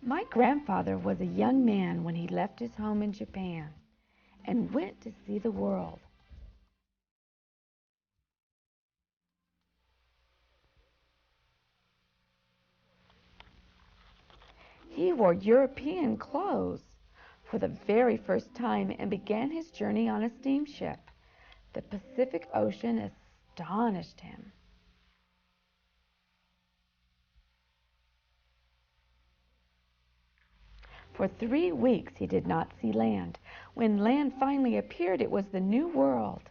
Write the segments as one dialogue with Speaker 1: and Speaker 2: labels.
Speaker 1: My grandfather was a young man when he left his home in Japan and went to see the world. He wore European clothes for the very first time and began his journey on a steamship. The Pacific Ocean astonished him. For 3 weeks he did not see land. When land finally appeared, it was the New World.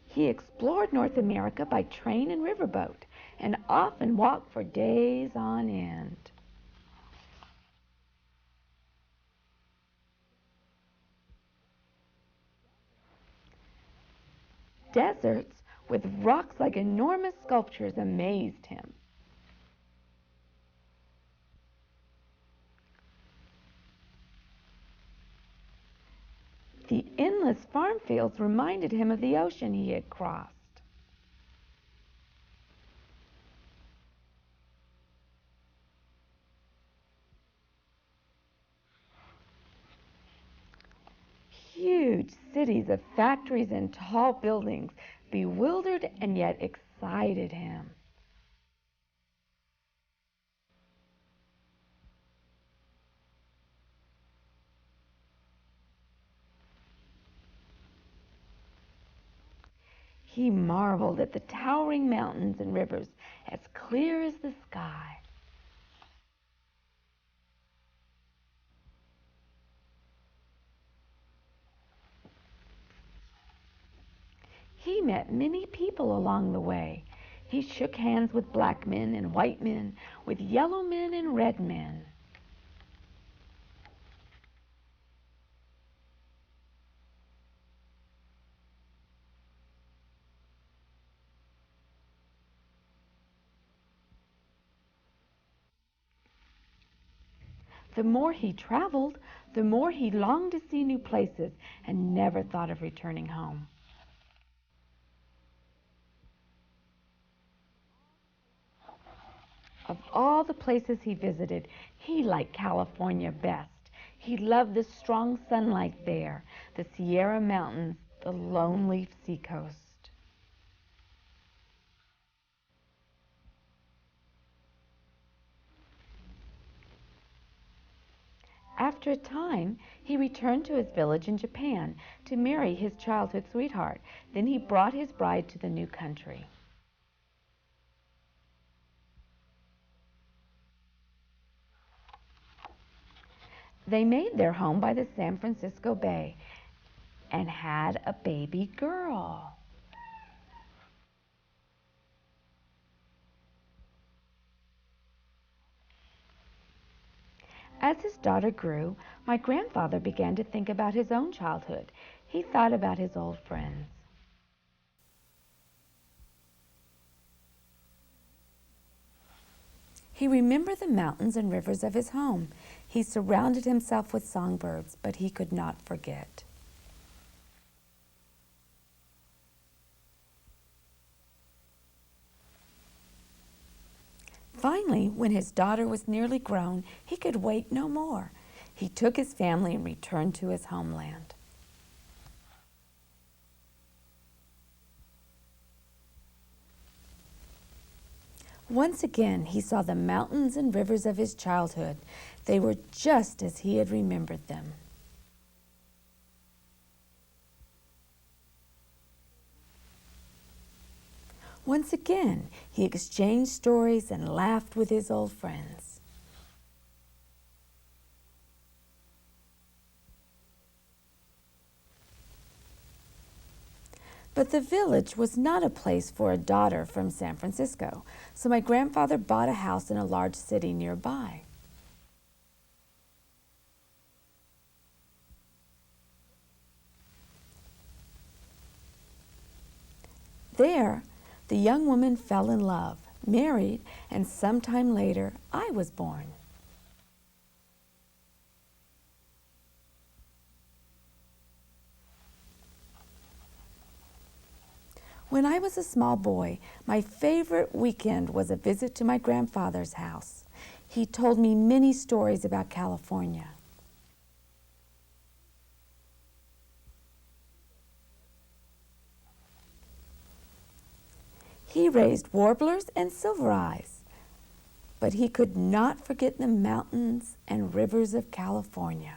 Speaker 1: He explored North America by train and riverboat, and often walked for days on end. Deserts with rocks like enormous sculptures amazed him. The endless farm fields reminded him of the ocean he had crossed. Huge cities of factories and tall buildings bewildered and yet excited him. He marveled at the towering mountains and rivers as clear as the sky. He met many people along the way. He shook hands with black men and white men, with yellow men and red men. The more he traveled, the more he longed to see new places and never thought of returning home. Of all the places he visited, he liked California best. He loved the strong sunlight there, the Sierra Mountains, the lonely seacoast. After a time, he returned to his village in Japan to marry his childhood sweetheart. Then he brought his bride to the new country. They made their home by the San Francisco Bay and had a baby girl. As his daughter grew, my grandfather began to think about his own childhood. He thought about his old friends. He remembered the mountains and rivers of his home. He surrounded himself with songbirds, but he could not forget. Finally, when his daughter was nearly grown, he could wait no more. He took his family and returned to his homeland. Once again, he saw the mountains and rivers of his childhood. They were just as he had remembered them. Once again, he exchanged stories and laughed with his old friends. But the village was not a place for a daughter from San Francisco, so my grandfather bought a house in a large city nearby. There, the young woman fell in love, married, and sometime later, I was born. When I was a small boy, my favorite weekend was a visit to my grandfather's house. He told me many stories about California. He raised warblers and silver eyes, but he could not forget the mountains and rivers of California,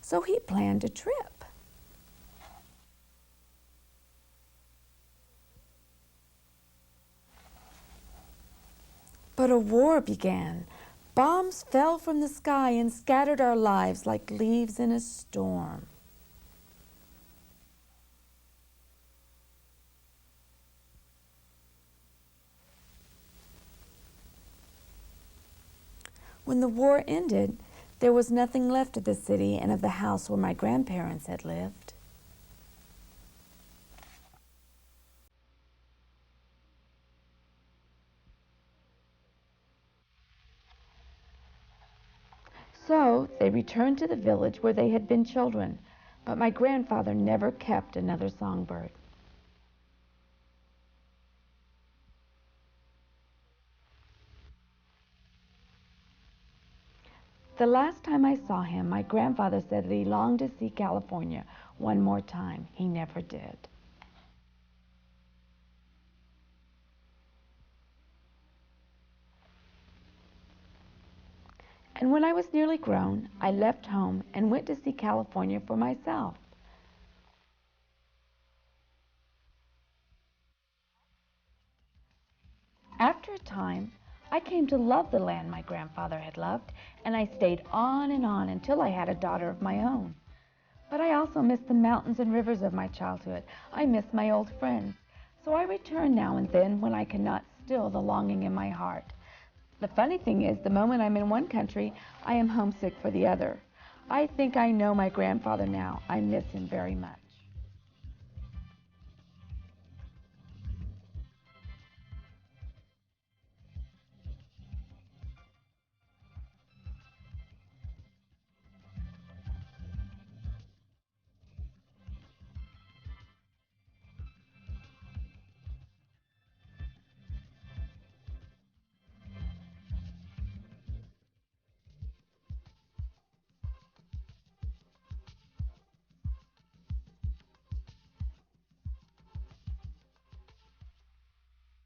Speaker 1: so he planned a trip. But a war began. Bombs fell from the sky and scattered our lives like leaves in a storm. When the war ended, there was nothing left of the city and of the house where my grandparents had lived. So they returned to the village where they had been children, but my grandfather never kept another songbird. The last time I saw him, my grandfather said that he longed to see California one more time. He never did. And when I was nearly grown, I left home and went to see California for myself. After a time, I came to love the land my grandfather had loved, and I stayed on and on until I had a daughter of my own. But I also miss the mountains and rivers of my childhood. I miss my old friends. So I return now and then when I cannot still the longing in my heart. The funny thing is, the moment I'm in one country, I am homesick for the other. I think I know my grandfather now. I miss him very much.